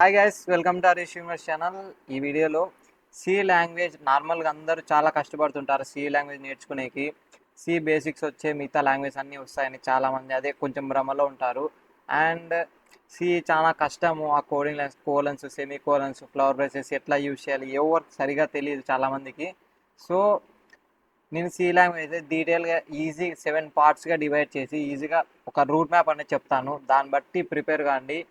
Hi guys, welcome to Harish యూమర్స్ channel. ఈ వీడియోలో సి లాంగ్వేజ్ నార్మల్గా అందరూ చాలా కష్టపడుతుంటారు సి లాంగ్వేజ్ నేర్చుకునేకి. సి బేసిక్స్ వచ్చే మిగతా లాంగ్వేజ్ అన్నీ వస్తాయని చాలామంది అదే కొంచెం భ్రమలో ఉంటారు. అండ్ సి చాలా కష్టము, ఆ coding lines, colons, semi colons, flower braces ఎట్లా యూజ్ చేయాలి ఎవరికి సరిగా తెలియదు చాలామందికి. సో నేను సి లాంగ్వేజ్ డీటెయిల్గా ఈజీ 7 పార్ట్స్గా డివైడ్ చేసి ఈజీగా ఒక రూట్ మ్యాప్ అనేది చెప్తాను. దాన్ని బట్టి ప్రిపేర్ కాండి.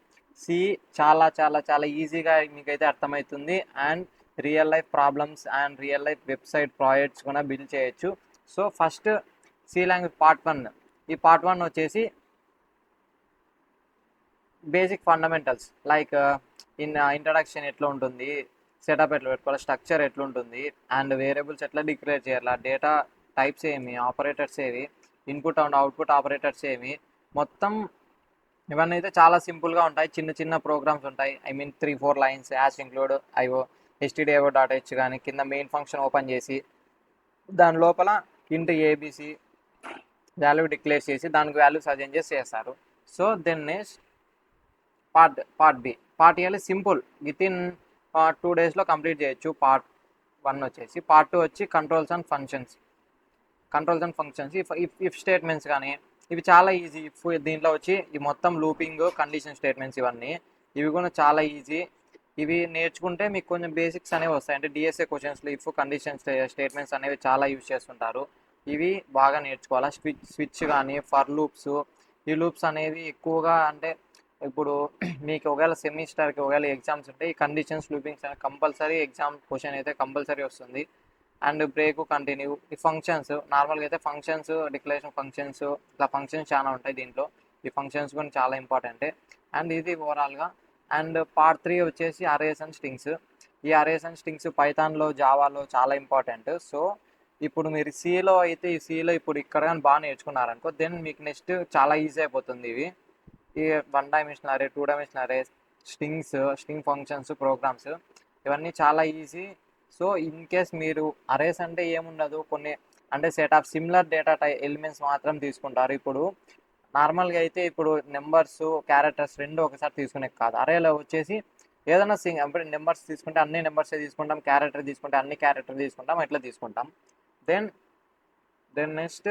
సి చాలా చాలా చాలా ఈజీగా మీకైతే అర్థమవుతుంది. And real life problems and real life website projects కూడా బిల్డ్ చేయొచ్చు. So first C language part 1. ఈ పార్ట్ 1 వచ్చేసి బేసిక్ ఫండమెంటల్స్ లైక్ ఇంట్రడక్షన్ ఎట్లా ఉంటుంది, సెటప్ ఎట్లా పెట్టుకోవాలి, స్ట్రక్చర్ ఎట్లుంటుంది, అండ్ వేరియబుల్స్ ఎట్లా డిక్లేర్ చేయాలి, డేటా టైప్స్ ఏమి, ఆపరేటర్స్ ఏవి, ఇన్పుట్ అండ్ అవుట్పుట్ ఆపరేటర్స్ ఏమి, మొత్తం ఇవన్నీ అయితే చాలా సింపుల్గా ఉంటాయి. చిన్న చిన్న ప్రోగ్రామ్స్ ఉంటాయి. I mean 3-4 lines, ash include IO, stdio.h కానీ కింద మెయిన్ ఫంక్షన్ ఓపెన్ చేసి దాని లోపల ఇంట్ ఏబిసి వాల్యూ డిక్లేర్ చేసి దానికి వాల్యూ సజెస్ట్ చేసి చేస్తారు. So then next part B. Part A simple, with in 2 డేస్లో కంప్లీట్ చేయొచ్చు. పార్ట్ 1 వచ్చేసి. పార్ట్ 2 వచ్చి controls and functions. If statements కానీ ఇవి చాలా ఈజీ. దీంట్లో వచ్చి ఈ మొత్తం లూపింగ్, కండిషన్ స్టేట్మెంట్స్ ఇవి కూడా చాలా ఈజీ. ఇవి నేర్చుకుంటే మీకు కొంచెం బేసిక్స్ అనేవి వస్తాయి. అంటే డిఎస్ఏ క్వశ్చన్స్లో ఇఫ్ కండిషన్ స్టేట్మెంట్స్ అనేవి చాలా యూజ్ చేస్తుంటారు. ఇవి బాగా నేర్చుకోవాలా. స్విచ్ కానీ ఫర్ లూప్స్, ఈ లూప్స్ అనేవి ఎక్కువగా అంటే ఇప్పుడు మీకు ఒకవేళ సెమిస్టర్కి ఒకవేళ ఎగ్జామ్స్ ఉంటే ఈ కండిషన్స్ లూపింగ్స్ అనేవి కంపల్సరీ ఎగ్జామ్ క్వశ్చన్ అయితే కంపల్సరీ వస్తుంది. అండ్ బ్రేక్, కంటిన్యూ, ఈ ఫంక్షన్స్ నార్మల్గా అయితే ఫంక్షన్స్, డిక్లరేషన్ ఫంక్షన్స్, ఇట్లా ఫంక్షన్స్ చాలా ఉంటాయి దీంట్లో. ఈ ఫంక్షన్స్ కూడా చాలా ఇంపార్టెంటే. అండ్ ఇది ఓవరాల్గా. అండ్ పార్ట్ 3 వచ్చేసి అరేస్ అండ్ స్ట్రింగ్స్. ఈ అరేస్ అండ్ స్ట్రింగ్స్ పైథాన్లో, జావాలో చాలా ఇంపార్టెంట్. సో ఇప్పుడు మీరు సిలో అయితే ఈ సిలో ఇప్పుడు ఇక్కడ కానీ బాగా నేర్చుకున్నారనుకో, దెన్ మీకు నెక్స్ట్ చాలా ఈజీ అయిపోతుంది. ఇవి ఈ 1 డైమెన్షనల్ అరే, 2 డైమెన్షనల్ అరే, స్ట్రింగ్ ఫంక్షన్స్, ప్రోగ్రామ్స్ ఇవన్నీ చాలా ఈజీ. సో ఇన్ కేస్ మీరు అరేస్ అంటే ఏముండదు, కొన్ని అంటే set of similar data elements మాత్రం తీసుకుంటారు. ఇప్పుడు నార్మల్గా అయితే ఇప్పుడు నెంబర్స్, క్యారెక్టర్స్ రెండు ఒకసారి తీసుకునే కాదు. అరేలో వచ్చేసి ఏదైనా అంటే నెంబర్స్ తీసుకుంటే అన్ని నెంబర్సే తీసుకుంటాం, క్యారెక్టర్ తీసుకుంటే అన్ని క్యారెక్టర్ తీసుకుంటాం, ఎట్లా తీసుకుంటాం. దెన్ నెక్స్ట్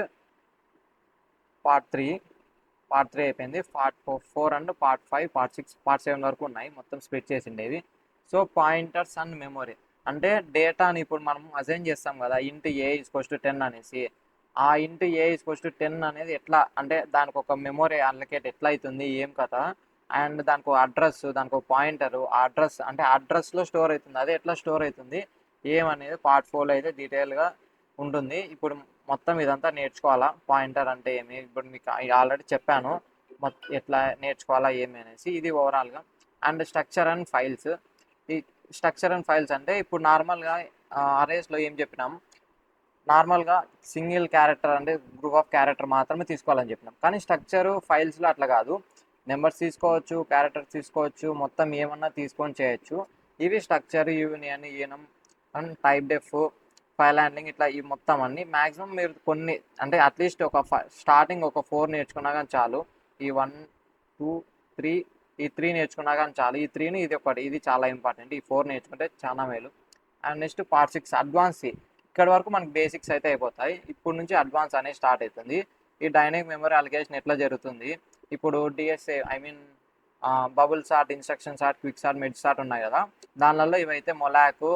పార్ట్ 3 అయిపోయింది. Part 4 and part 5, part 6, part 7 వరకు ఉన్నాయి మొత్తం స్ప్లిట్ చేసిండేవి. సో పాయింటర్స్ అండ్ మెమొరీ అంటే డేటాని ఇప్పుడు మనం అసైన్ చేస్తాం కదా, ఇంటూ ఏ ఈక్వల్స్ టు 10 అనేసి. ఆ ఇంటూ ఏ ఈక్వల్స్ టు 10 అనేది ఎట్లా అంటే దానికి ఒక మెమొరీ అలొకేట్ ఎట్లా అవుతుంది, ఏం కథ, అండ్ దానికి ఒక అడ్రస్, దానికి ఒక పాయింటరు, ఆ అడ్రస్ అంటే అడ్రస్లో స్టోర్ అవుతుంది. అదే ఎట్లా స్టోర్ అవుతుంది ఏమనేది పార్ట్ 4లో అయితే డీటెయిల్గా ఉంటుంది. ఇప్పుడు మొత్తం ఇదంతా నేర్చుకోవాలా. పాయింటర్ అంటే ఏమి ఇప్పుడు మీకు ఆల్రెడీ చెప్పాను, ఎట్లా నేర్చుకోవాలా ఏమి అనేసి. ఇది ఓవరాల్గా. And structure and files. ఈ స్ట్రక్చర్ అండ్ ఫైల్స్ అంటే ఇప్పుడు నార్మల్గా అరేస్లో ఏం చెప్పినాం, నార్మల్గా సింగిల్ క్యారెక్టర్ అంటే గ్రూప్ ఆఫ్ క్యారెక్టర్ మాత్రమే తీసుకోవాలని చెప్పినాం. కానీ స్ట్రక్చరు ఫైల్స్లో అట్లా కాదు. నెంబర్స్ తీసుకోవచ్చు, క్యారెక్టర్స్ తీసుకోవచ్చు, మొత్తం ఏమన్నా తీసుకొని చేయొచ్చు. ఇవి structure, union, enum and typedef, file handling, ఇట్లా ఈ మొత్తం అన్ని మ్యాక్సిమం మీరు కొన్ని అంటే అట్లీస్ట్ ఒక స్టార్టింగ్ ఒక 4 నేర్చుకున్నా కానీ చాలు. ఈ 1, 2, 3, ఈ 3 నేర్చుకున్నా కానీ చాలు. ఈ 3ని ఇది ఒకటి, ఇది చాలా ఇంపార్టెంట్. ఈ 4 నేర్చుకుంటే చాలా మేలు. And next part 6 advance. ఇక్కడ వరకు మనకి బేసిక్స్ అయితే అయిపోతాయి. ఇప్పుడు నుంచి అడ్వాన్స్ అనేది స్టార్ట్ అవుతుంది. ఈ డైనమిక్ మెమరీ అలిగేషన్ ఎట్లా జరుగుతుంది, ఇప్పుడు DSA I mean bubble sort, instruction sort, quick sort, mid sort ఉన్నాయి కదా, దానిలలో ఇవైతే మొలాక్,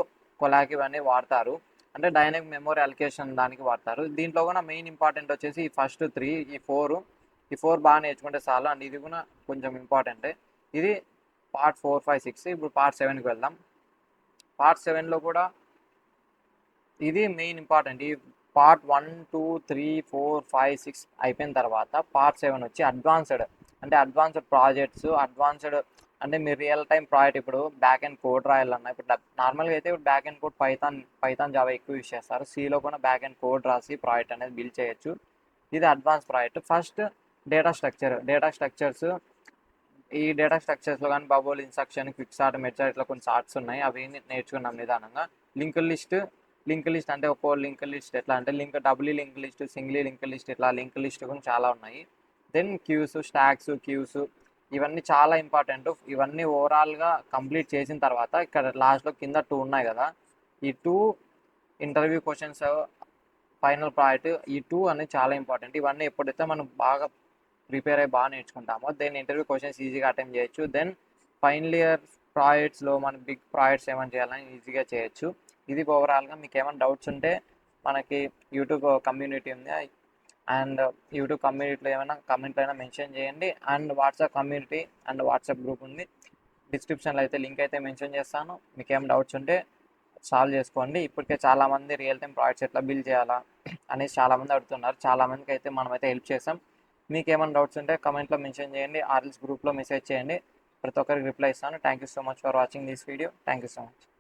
కొలాక్ ఇవన్నీ వాడతారు. అంటే డైనమిక్ మెమరీ అలికేషన్ దానికి వాడతారు. దీంట్లో కూడా మెయిన్ ఇంపార్టెంట్ వచ్చేసి ఈ ఫస్ట్ 3, ఈ 4 బాగా నేర్చుకుంటే చాలు. అండ్ ఇది కూడా కొంచెం ఇంపార్టెంటే. ఇది పార్ట్ 4, 5, 6. ఇప్పుడు పార్ట్ 7కి వెళ్దాం. పార్ట్ 7లో కూడా ఇది మెయిన్ ఇంపార్టెంట్. ఈ పార్ట్ 1, 2, 3, 4, 5, 6 అయిపోయిన తర్వాత పార్ట్ 7 వచ్చి అడ్వాన్స్డ్. అంటే అడ్వాన్స్డ్ ప్రాజెక్ట్స్, అడ్వాన్స్డ్ అంటే మీరు రియల్ టైం ప్రాజెక్ట్ ఇప్పుడు బ్యాక్ అండ్ కోడ్ రాయాలన్నా, ఇప్పుడు నార్మల్గా అయితే ఇప్పుడు back and code Python Java ఎక్కువ యూస్ చేస్తారు. సిలో కూడా బ్యాక్ అండ్ కోడ్ రాసి ప్రాజెక్ట్ అనేది బిల్డ్ చేయొచ్చు. ఇది advance project. First data structures. ఈ డేటా స్ట్రక్చర్స్లో కానీ బబుల్, ఇన్స్ట్రక్షన్, క్విక్ సార్ట్, మెడ్ సార్ట్ ఇట్లా కొన్ని సార్ట్స్ ఉన్నాయి. అవి నేర్చుకున్నాం నిదానంగా. లింక్ లిస్ట్ అంటే ఒక్కో లింక్ లిస్ట్ ఎట్లా అంటే double link list, single link list, ఇట్లా లింక్ లిస్ట్ కూడా చాలా ఉన్నాయి. దెన్ క్యూస్, స్టాక్స్, క్యూస్, ఇవన్నీ చాలా ఇంపార్టెంట్. ఇవన్నీ ఓవరాల్గా కంప్లీట్ చేసిన తర్వాత ఇక్కడ లాస్ట్లో కింద 2 ఉన్నాయి కదా, ఈ 2 ఇంటర్వ్యూ క్వశ్చన్స్ ఫైనల్ ప్రాజెక్ట్, ఈ 2 అనేది చాలా ఇంపార్టెంట్. ఇవన్నీ ఎప్పుడైతే మనం బాగా ప్రిపేర్ అయ్యి బాగా నేర్చుకుంటామో దెన్ ఇంటర్వ్యూ క్వశ్చన్స్ ఈజీగా అటెంప్ట్ చేయొచ్చు. దెన్ ఫైనల్ ఇయర్ ప్రాజెక్ట్స్లో మనం బిగ్ ప్రాజెక్ట్స్ ఏమైనా చేయాలని ఈజీగా చేయొచ్చు. ఇది ఓవరాల్గా. మీకు ఏమైనా డౌట్స్ ఉంటే మనకి యూట్యూబ్ కమ్యూనిటీ ఉంది, అండ్ యూట్యూబ్ కమ్యూనిటీలో ఏమైనా కమెంట్లో అయినా మెన్షన్ చేయండి. And WhatsApp community and WhatsApp group ఉంది, డిస్క్రిప్షన్లో అయితే లింక్ అయితే మెన్షన్ చేస్తాను. మీకు ఏమైనా డౌట్స్ ఉంటే సాల్వ్ చేసుకోండి. ఇప్పటికే చాలామంది రియల్ టైం ప్రాజెక్ట్స్ ఎట్లా బిల్డ్ చేయాలా అనేసి చాలామంది అడుగుతున్నారు. చాలామందికి అయితే మనమైతే హెల్ప్ చేస్తాం. మీకు ఏమైనా డౌట్స్ ఉంటే కమెంట్లో మెన్షన్ చేయండి, ఆర్ఎల్స్ గ్రూప్లో మెసేజ్ చేయండి. ప్రతి ఒక్కరికి రిప్లై ఇస్తాను. Thank you so much for watching this video. Thank you so much.